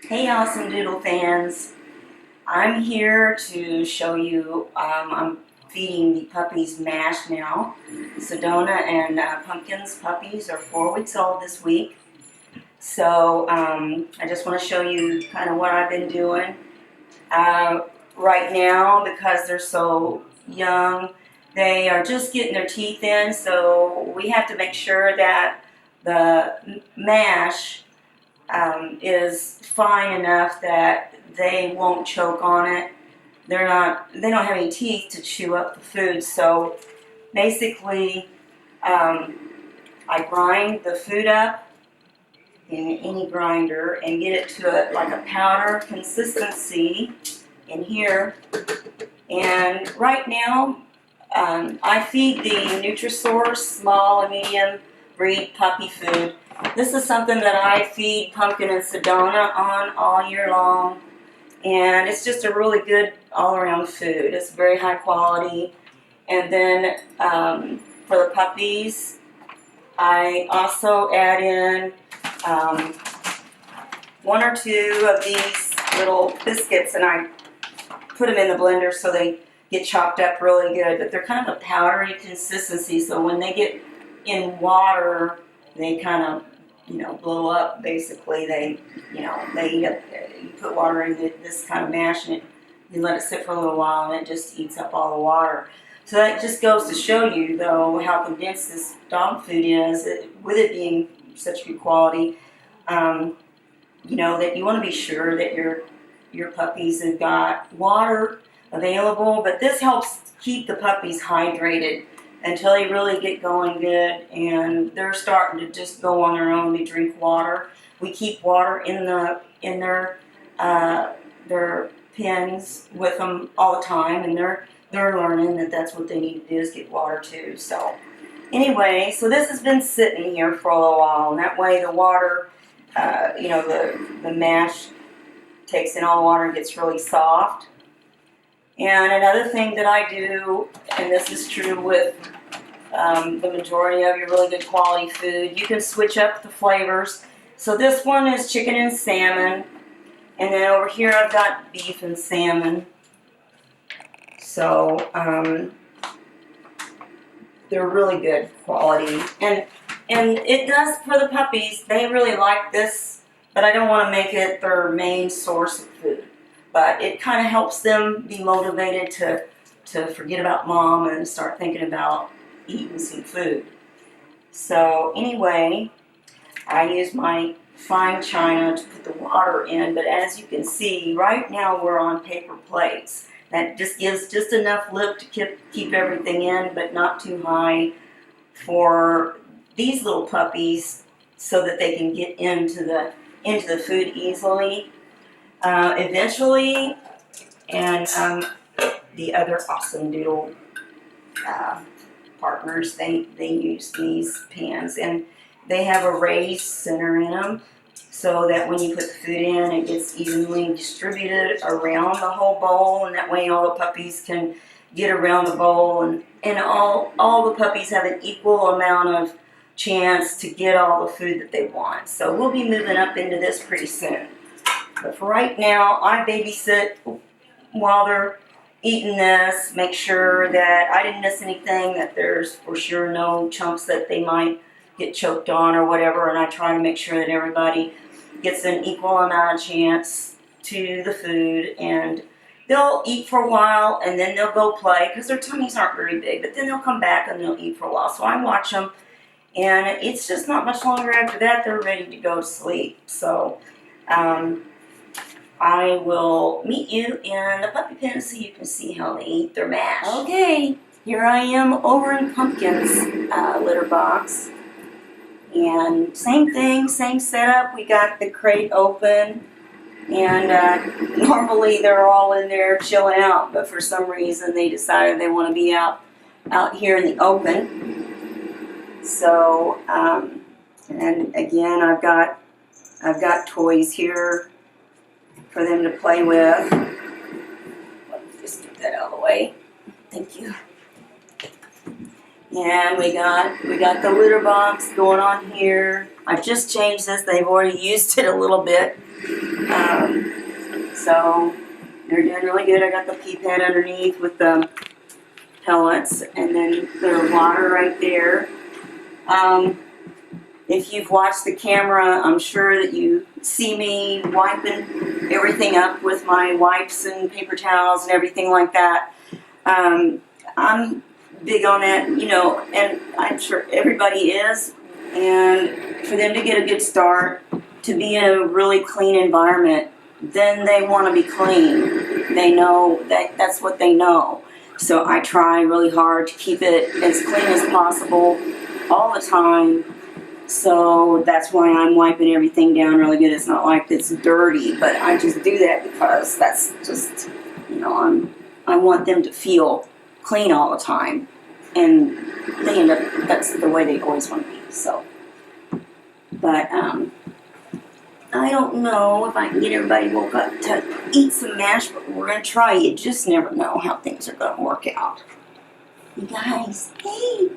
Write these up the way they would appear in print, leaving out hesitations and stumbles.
Hey AussieDoodle fans, I'm here to show you, I'm feeding the puppies mash now. Sedona and Pumpkin's puppies are 4 weeks old this week. So I just want to show you kind of what I've been doing. Right now, because they're so young, they are just getting their teeth in, so we have to make sure that the mash is fine enough that they won't choke on it. They don't have any teeth to chew up the food. So basically, I grind the food up in any grinder and get it to like a powder consistency in here. And right now, I feed the Nutrisource small and medium breed puppy food. This is something that I feed Pumpkin and Sedona on all year long, and it's just a really good all-around food. It's very high quality. And then for the puppies, I also add in one or two of these little biscuits, and I put them in the blender so they get chopped up really good, but they're kind of a powdery consistency, so when they get in water, they kind of, blow up, basically. You put water in this kind of mash, and you let it sit for a little while, and it just eats up all the water. So that just goes to show you, though, how condensed this dog food is, with it being such good quality, that you want to be sure that your puppies have got water available, but this helps keep the puppies hydrated until they really get going good and they're starting to just go on their own. They drink water. We keep water in their pens with them all the time, and they're learning that that's what they need to do, is get water too. So anyway, so this has been sitting here for a little while, and that way the water, the mash takes in all the water and gets really soft. And another thing that I do, and this is true with the majority of your really good quality food, you can switch up the flavors. So this one is chicken and salmon, and then over here I've got beef and salmon. So they're really good quality, and it does for the puppies. They really like this, but I don't want to make it their main source of food. But it kind of helps them be motivated to forget about mom and start thinking about eating some food. So anyway, I use my fine china to put the water in, but as you can see, right now we're on paper plates. That just gives just enough lip to keep everything in, but not too high for these little puppies, so that they can get into the food easily. Eventually, and the other AussieDoodle partners, they use these pans, and they have a raised center in them, so that when you put the food in, it gets evenly distributed around the whole bowl, and that way all the puppies can get around the bowl, and all the puppies have an equal amount of chance to get all the food that they want. So we'll be moving up into this pretty soon. But for right now, I babysit while they're eating this, make sure that I didn't miss anything, that there's for sure no chunks that they might get choked on or whatever, and I try to make sure that everybody gets an equal amount of chance to the food, and they'll eat for a while, and then they'll go play, because their tummies aren't very big, but then they'll come back and they'll eat for a while. So I watch them, and it's just not much longer after that, they're ready to go to sleep. So I will meet you in the puppy pen so you can see how they eat their mash. Okay, here I am over in Pumpkin's litter box. And same thing, same setup. We got the crate open, and normally they're all in there chilling out, but for some reason they decided they want to be out here in the open. So, and again, I've got toys here for them to play with. Let me just get that out of the way. Thank you. And we got the litter box going on here. I've just changed this. They've already used it a little bit. So they're doing really good. I got the pee pad underneath with the pellets, and then their water right there. If you've watched the camera, I'm sure that you see me wiping everything up with my wipes and paper towels and everything like that. I'm big on that, you know, and I'm sure everybody is. And for them to get a good start, to be in a really clean environment, then they want to be clean. They know that's what they know. So I try really hard to keep it as clean as possible all the time. So that's why I'm wiping everything down really good. It's not like it's dirty, but I just do that because that's just, you know, I want them to feel clean all the time. And they end up, that's the way they always want to be. So, but I don't know if I can get everybody woke up to eat some mash, but we're going to try. You just never know how things are going to work out. You guys, hey!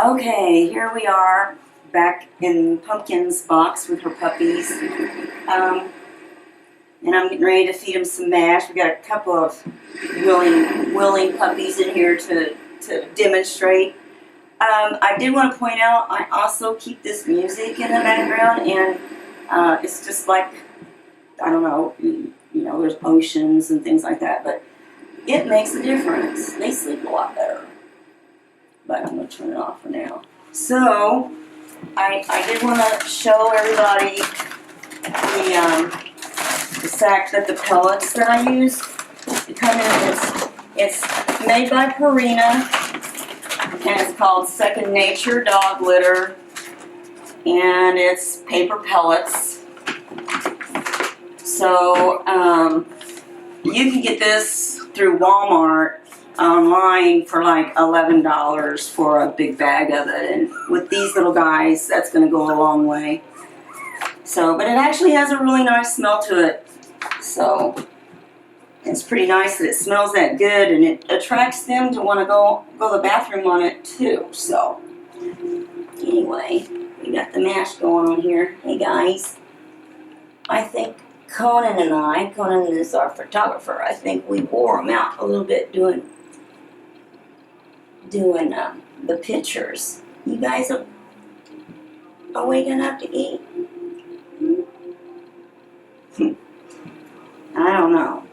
Okay, here we are, back in Pumpkin's box with her puppies. And I'm getting ready to feed them some mash. We got a couple of willing puppies in here to demonstrate. I did want to point out, I also keep this music in the background, and it's just like, I don't know, you know, there's oceans and things like that, but it makes a difference. They sleep a lot better. But I'm going to turn it off for now. So, I did want to show everybody the sack that the pellets that I use. It's made by Purina, and it's called Second Nature Dog Litter, and it's paper pellets. So, you can get this through Walmart online for like $11 for a big bag of it, and with these little guys that's going to go a long way. So, but it actually has a really nice smell to it, so it's pretty nice that it smells that good, and it attracts them to want to go to the bathroom on it too. So anyway, we got the mash going on here. Hey guys, I think Conan is our photographer, I think we wore him out a little bit doing the pictures. You guys are awake enough to eat? I don't know.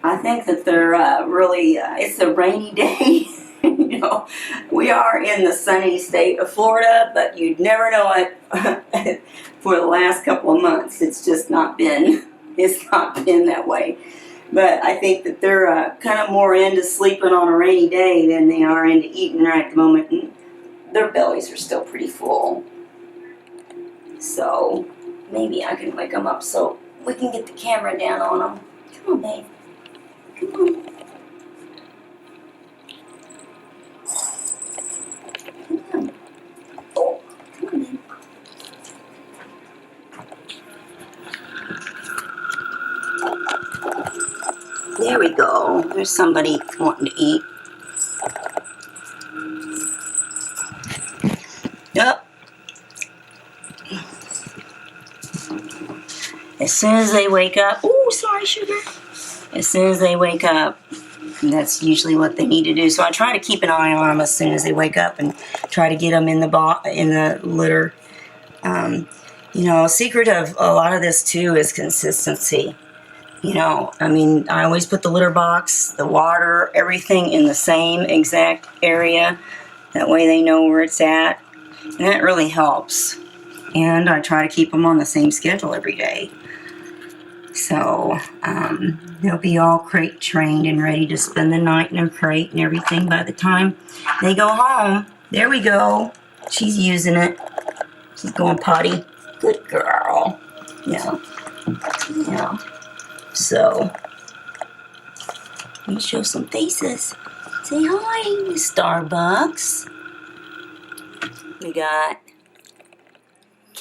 I think that they're really, it's a rainy day. You know, we are in the sunny state of Florida, but you'd never know it for the last couple of months. It's just not been, that way. But I think that they're kind of more into sleeping on a rainy day than they are into eating right at the moment. And their bellies are still pretty full. So maybe I can wake them up so we can get the camera down on them. Come on, babe. Come on. Come on. Oh, come on, babe. There we go. There's somebody wanting to eat. Yep. As soon as they wake up, oh, sorry, sugar. As soon as they wake up, that's usually what they need to do. So I try to keep an eye on them as soon as they wake up and try to get them in the litter. You know, a secret of a lot of this too is consistency. You know, I mean, I always put the litter box, the water, everything in the same exact area. That way they know where it's at. And that really helps. And I try to keep them on the same schedule every day. So, they'll be all crate trained and ready to spend the night in a crate and everything by the time they go home. There we go. She's using it. She's going potty. Good girl. Yeah. Yeah. So, let me show some faces. Say hi, Starbucks. We got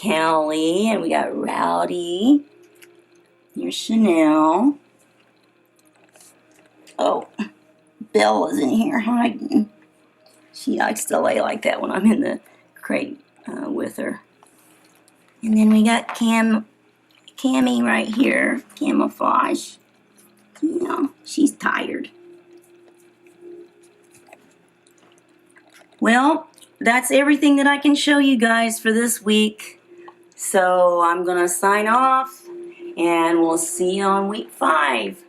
Callie and we got Rowdy. Here's Chanel. Oh, Bella's in here hiding. She likes to lay like that when I'm in the crate with her. And then we got Cammy right here, Camouflage. You know, she's tired. Well, that's everything that I can show you guys for this week. So I'm going to sign off, and we'll see you on week 5.